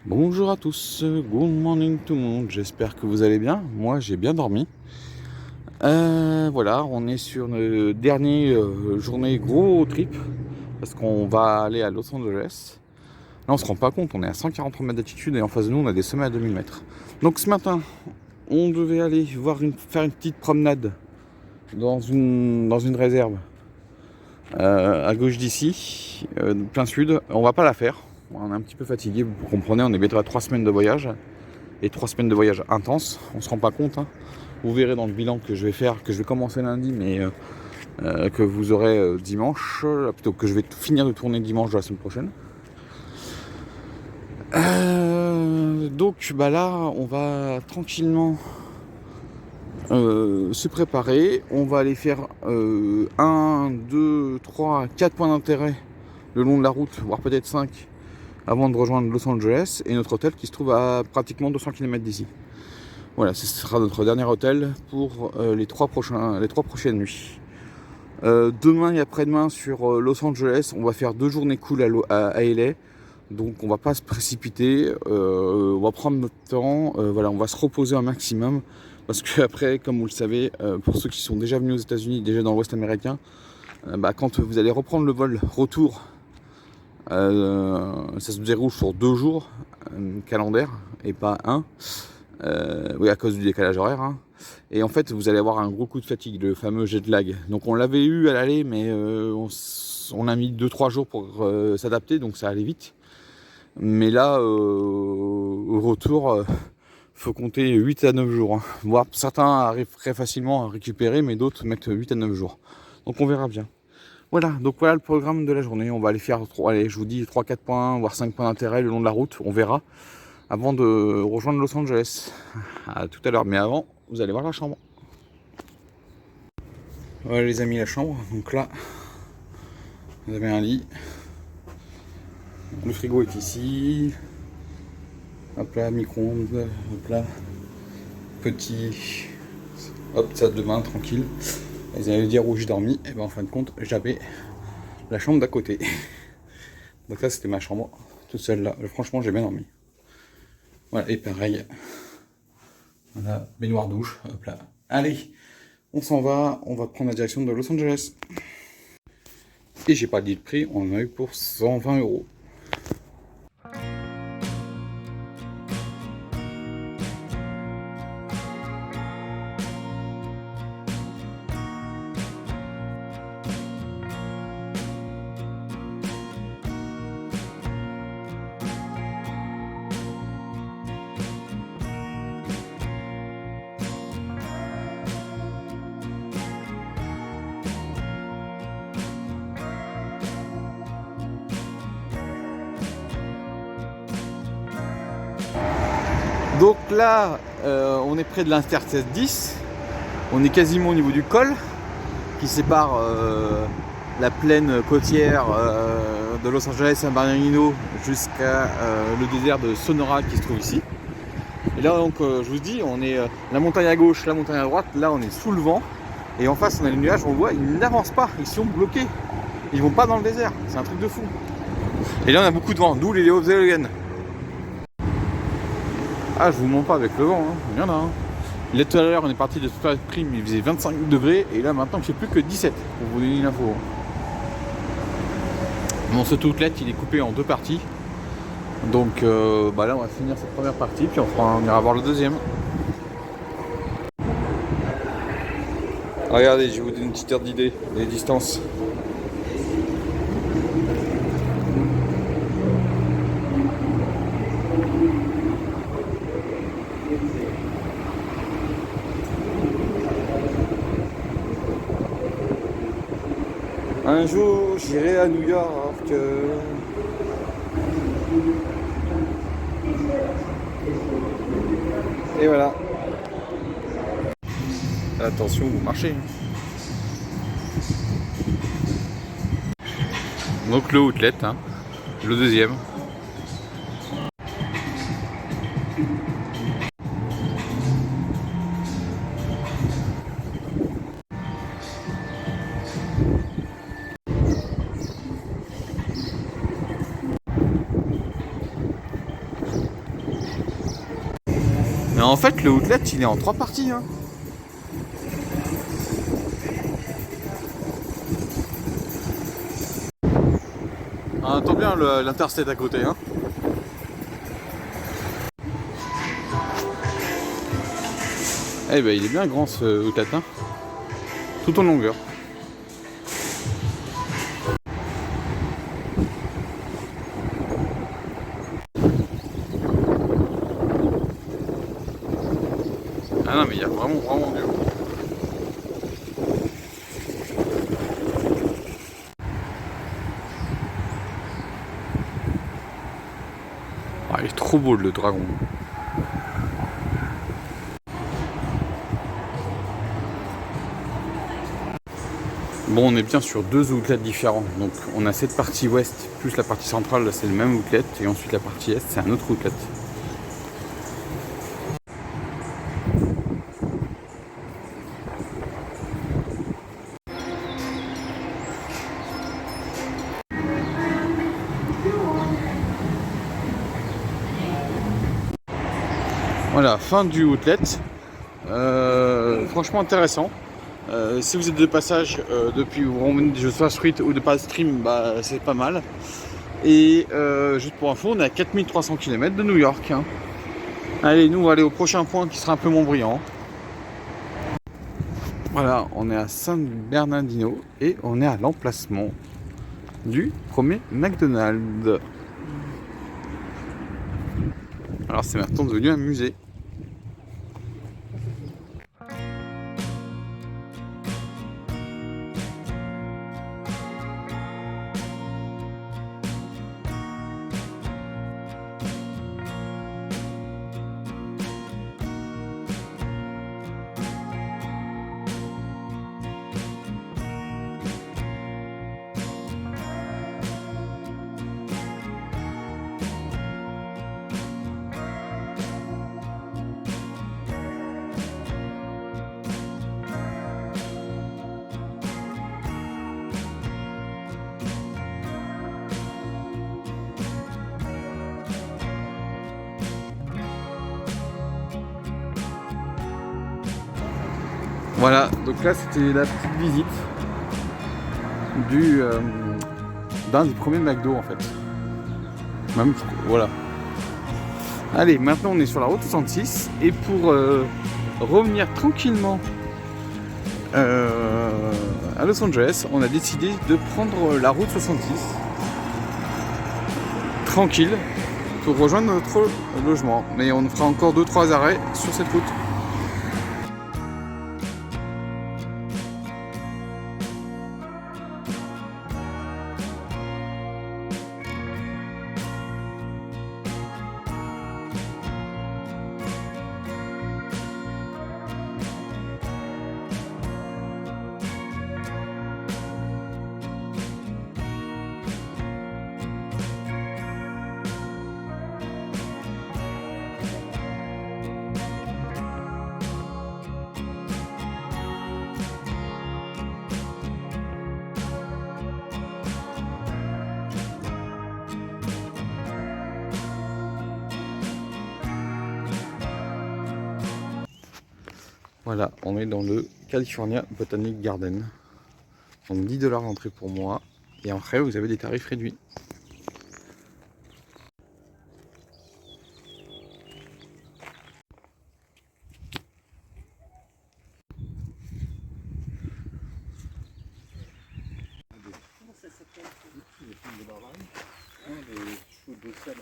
Bonjour à tous, good morning tout le monde, j'espère que vous allez bien, moi j'ai bien dormi. Voilà, on est sur une dernière journée gros trip, parce qu'on va aller à Los Angeles. Là on se rend pas compte, on est à 143 mètres d'altitude et en face de nous on a des sommets à 2000 mètres. Donc ce matin, on devait aller faire une petite promenade dans une réserve à gauche d'ici, plein sud. On va pas la faire, on est un petit peu fatigué, vous comprenez, on est bientôt à 3 semaines de voyage. Et 3 semaines de voyage intense, on se rend pas compte. Hein. Vous verrez dans le bilan que je vais faire, que je vais commencer lundi, mais que vous aurez dimanche, plutôt que je vais finir de tourner dimanche de la semaine prochaine. Donc bah là, on va tranquillement se préparer. On va aller faire 1, 2, 3, 4 points d'intérêt le long de la route, voire peut-être 5, avant de rejoindre Los Angeles et notre hôtel qui se trouve à pratiquement 200 km d'ici. Voilà, ce sera notre dernier hôtel pour les trois prochaines nuits. Demain et après-demain sur Los Angeles, on va faire 2 journées cool à LA. Donc on va pas se précipiter, on va prendre notre temps, voilà, on va se reposer un maximum. Parce que après, comme vous le savez, pour ceux qui sont déjà venus aux États-Unis, déjà dans l'Ouest américain, quand vous allez reprendre le vol retour, ça se déroule sur 2 jours calendaires et pas un. Oui, à cause du décalage horaire. Hein. Et en fait, vous allez avoir un gros coup de fatigue, le fameux jet lag. Donc on l'avait eu à l'aller, mais on a mis 2-3 jours pour s'adapter, donc ça allait vite. Mais là, au retour, faut compter 8 à 9 jours. Hein. Voire certains arrivent très facilement à récupérer, mais d'autres mettent 8 à 9 jours. Donc on verra bien. Voilà, donc voilà le programme de la journée. On va aller faire, allez, je vous dis 3-4 points, voire 5 points d'intérêt le long de la route. On verra. Avant de rejoindre Los Angeles. À tout à l'heure, mais avant, vous allez voir la chambre. Voilà les amis, la chambre. Donc là, vous avez un lit. Le frigo est ici. Hop là, micro-ondes. Hop là. Petit. Hop, ça demain, tranquille. Vous allez dire où j'ai dormi. Et ben en fin de compte, j'avais la chambre d'à côté. Donc là, c'était ma chambre. Toute seule là. Franchement, j'ai bien dormi. Voilà, et pareil. Voilà, baignoire douche. Hop là. Allez, on s'en va. On va prendre la direction de Los Angeles. Et j'ai pas dit le prix, on en a eu pour 120 €. Donc là, on est près de l'Interstate 10. On est quasiment au niveau du col qui sépare la plaine côtière de Los Angeles, San Bernardino jusqu'à le désert de Sonora qui se trouve ici. Et là, donc, je vous dis, on est la montagne à gauche, la montagne à droite. Là, on est sous le vent. Et en face, on a les nuages. On voit, ils n'avancent pas. Ils sont bloqués. Ils vont pas dans le désert. C'est un truc de fou. Et là, on a beaucoup de vent. D'où les Leo Zélogen. Ah, je vous mens pas avec le vent, hein. Il y en a. Hein. Là, tout à l'heure, on est parti de super prime, il faisait 25 degrés, et là, maintenant, il fait plus que 17, pour vous donner une info. Mon outlet, il est coupé en 2 parties. Donc, bah là, on va finir cette première partie, puis on ira voir le deuxième. Regardez, je vais vous donner une petite heure d'idée des distances. Un jour, j'irai à New York. Et voilà. Attention, vous marchez. Donc le outlet, hein, le deuxième. Mais en fait, le outlet, il est en 3 parties. Hein. On entend bien l'interstate à côté. Hein. Eh ben, il est bien grand ce outlet. Hein. Tout en longueur. Ah non, mais il y a vraiment du haut. Ah, il est trop beau le dragon. Bon, on est bien sur 2 outlets différents. Donc, on a cette partie ouest plus la partie centrale, là c'est le même outlet. Et ensuite, la partie est, c'est un autre outlet. Voilà, fin du outlet. Franchement intéressant. Si vous êtes de passage depuis vous revenez de Joshua Street ou de Pass Stream, bah, c'est pas mal. Et juste pour info, on est à 4300 km de New York. Hein. Allez, nous on va aller au prochain point qui sera un peu Montbriand. Voilà, on est à San Bernardino et on est à l'emplacement du premier McDonald's. Alors c'est maintenant devenu un musée. Voilà, donc là c'était la petite visite d'un des premiers McDo en fait. Même, voilà. Allez, maintenant on est sur la route 66 et pour revenir tranquillement à Los Angeles, on a décidé de prendre la route 66 tranquille pour rejoindre notre logement. Mais on fera encore 2-3 arrêts sur cette route. Voilà, on est dans le California Botanic Garden. Donc 10 $ d'entrée pour moi. Et après, vous avez des tarifs réduits. Comment ça s'appelle? Les films de barbarie. Non, les chevaux de sel.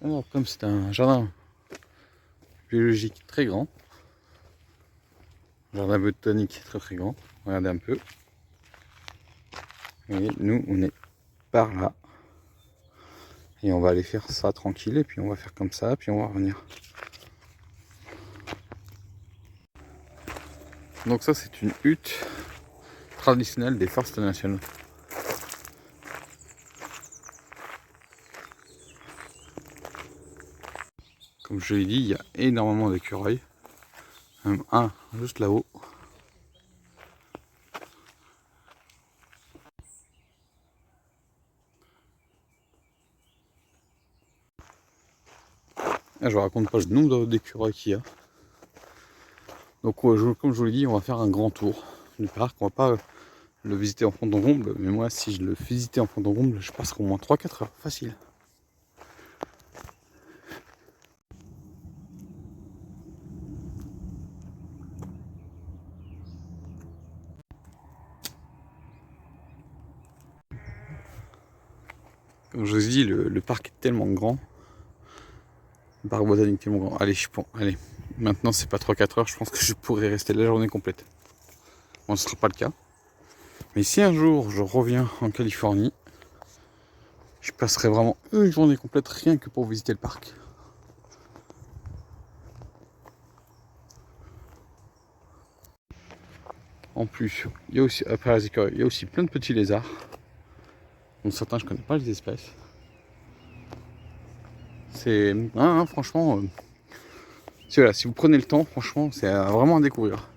Alors, comme c'est un jardin biologique très grand, jardin botanique très grand, regardez un peu. Vous voyez, nous on est par là. Et on va aller faire ça tranquille, et puis on va faire comme ça, puis on va revenir. Donc ça, c'est une hutte traditionnelle des forces nationales. Comme je l'ai dit, il y a énormément d'écureuils. Même un juste là-haut. Là, je vous raconte pas le nombre d'écureuils qu'il y a. Donc comme je vous l'ai dit, on va faire un grand tour du parc. On va pas le visiter en fond en comble, mais moi si je le visitais en fond en comble, je passerai au moins 3-4 heures, facile. Comme je vous ai dit, le parc est tellement grand. Le parc botanique est tellement grand. Allez, allez. Maintenant c'est pas 3-4 heures, je pense que je pourrais rester la journée complète. Bon, ce sera pas le cas. Mais si un jour je reviens en Californie, je passerai vraiment une journée complète rien que pour visiter le parc. En plus, il y a aussi, après les écureuils, il y a aussi plein de petits lézards. Donc certains, je connais pas les espèces. C'est... franchement, voilà, si vous prenez le temps, franchement, c'est vraiment à découvrir.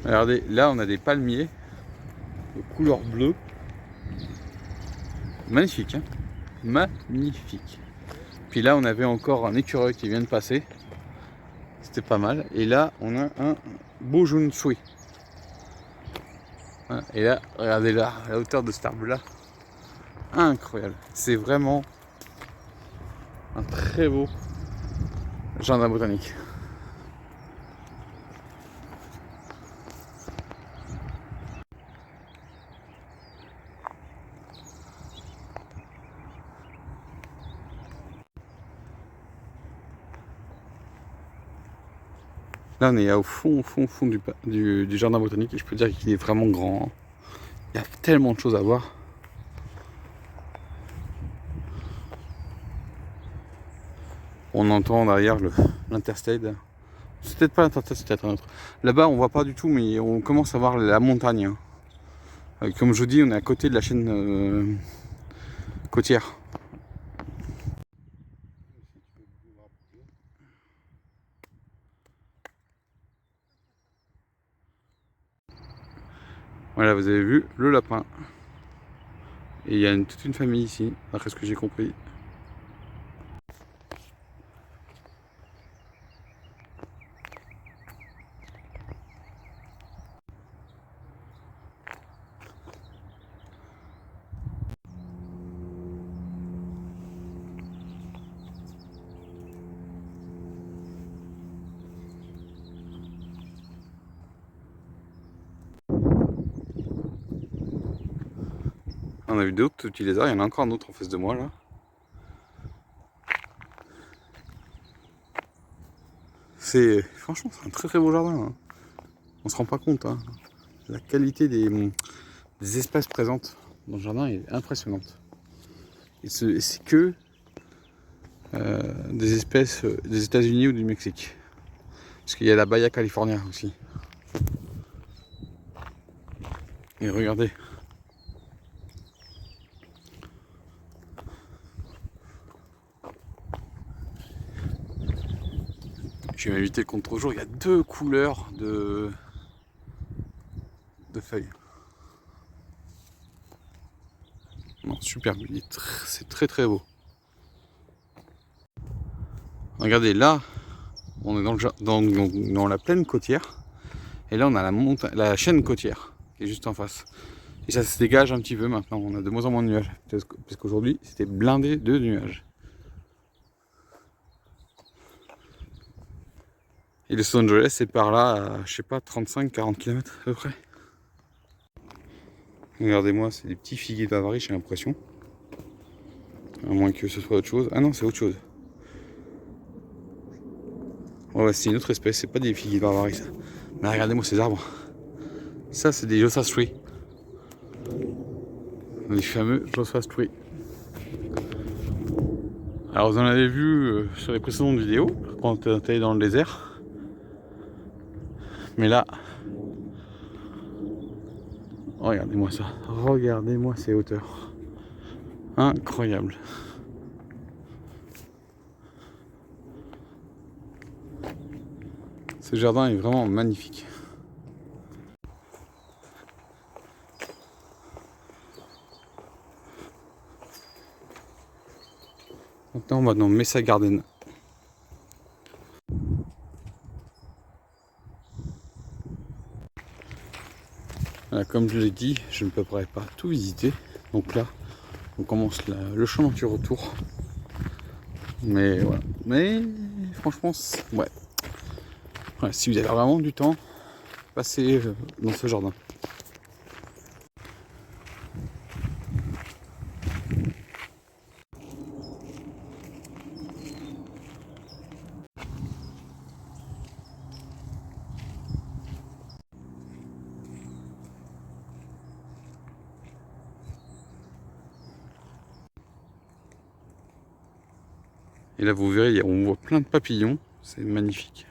Regardez, là on a des palmiers de couleur bleue. Magnifique, hein, magnifique. Puis là on avait encore un écureuil qui vient de passer. C'était pas mal. Et là on a un beau jaune souhait. Et là, regardez là, à la hauteur de cet arbre là. Incroyable. C'est vraiment un très beau jardin botanique. Là on est au fond du jardin botanique et je peux dire qu'il est vraiment grand. Il y a tellement de choses à voir. On entend derrière l'Interstate. C'est peut-être pas l'Interstate, c'est peut-être un autre. Là-bas on voit pas du tout, mais on commence à voir la montagne. Comme je vous dis, on est à côté de la chaîne côtière. Voilà, vous avez vu le lapin. Et il y a toute une famille ici, d'après ce que j'ai compris. On a vu d'autres petits lézards, il y en a encore un autre en face de moi là. Franchement, c'est un très très beau jardin. Hein. On se rend pas compte. Hein. La qualité des espèces présentes dans le jardin est impressionnante. Et c'est que des espèces des États-Unis ou du Mexique. Parce qu'il y a la Baia California aussi. Et regardez. Je vais m'inviter le contre-jour. Il y a 2 couleurs de feuilles. Non, superbe. C'est très très beau. Regardez, là, on est dans la plaine côtière. Et là, on a la chaîne côtière qui est juste en face. Et ça se dégage un petit peu maintenant. On a de moins en moins de nuages. Parce qu'aujourd'hui, c'était blindé de nuages. Et Los Angeles, c'est par là, à, je sais pas, 35-40 km à peu près. Regardez-moi, c'est des petits figuiers de Bavarie, j'ai l'impression. À moins que ce soit autre chose. Ah non, c'est autre chose. Ouais, c'est une autre espèce, c'est pas des figuiers de Bavarie ça. Mais regardez-moi ces arbres. Ça, c'est des Joshua Tree. Les fameux Joshua Tree. Alors, vous en avez vu sur les précédentes vidéos, quand on était dans le désert. Mais là, regardez-moi ça. Regardez-moi ces hauteurs. Incroyable. Ce jardin est vraiment magnifique. Maintenant, on va dans Mesa Garden. Voilà, comme je l'ai dit, je ne pourrai pas tout visiter. Donc là, on commence le chemin du retour. Mais voilà. Mais franchement, ouais. Voilà, si vous avez vraiment du temps, passez dans ce jardin. Et là, vous verrez, on voit plein de papillons. C'est magnifique.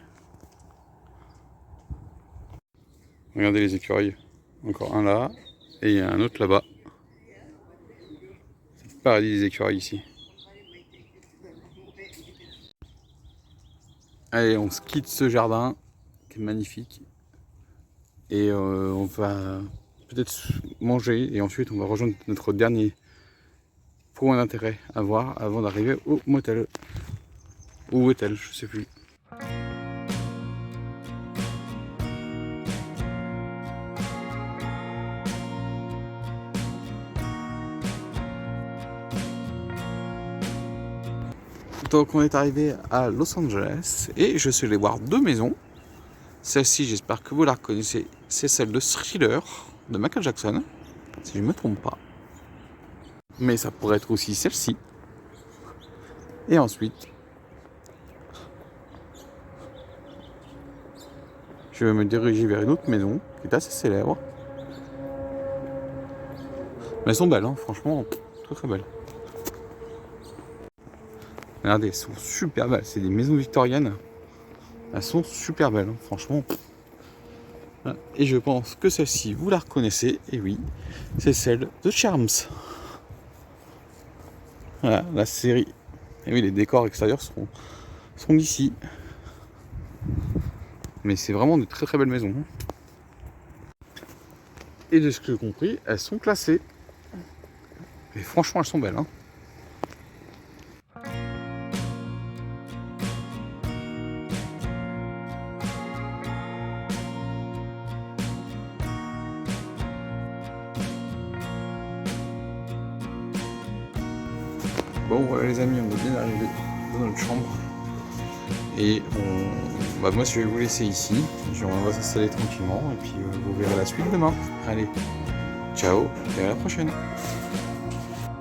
Regardez les écureuils. Encore un là. Et il y a un autre là-bas. C'est le paradis des écureuils ici. Allez, on se quitte ce jardin qui est magnifique. Et on va peut-être manger. Et ensuite, on va rejoindre notre dernier point d'intérêt à voir avant d'arriver au motel. Ou hôtel, je sais plus. Donc on est arrivé à Los Angeles et je suis allé voir deux maisons. Celle-ci, j'espère que vous la reconnaissez, c'est celle de Thriller de Michael Jackson, si je ne me trompe pas. Mais ça pourrait être aussi celle-ci. Et ensuite, je vais me diriger vers une autre maison qui est assez célèbre. Mais elles sont belles, hein, franchement, très très belles. Regardez, elles sont super belles, c'est des maisons victoriennes. Elles sont super belles, hein, franchement. Et je pense que celle-ci, vous la reconnaissez, et oui, c'est celle de Charms. Voilà, la série. Et oui, les décors extérieurs sont d'ici. Mais c'est vraiment de très très belles maisons. Et de ce que j'ai compris, elles sont classées. Et franchement, elles sont belles. Hein. Bon voilà les amis, on est bien arrivé dans notre chambre. Et moi je vais vous laisser ici. On va s'installer tranquillement et puis vous verrez la suite demain. Allez, ciao et à la prochaine.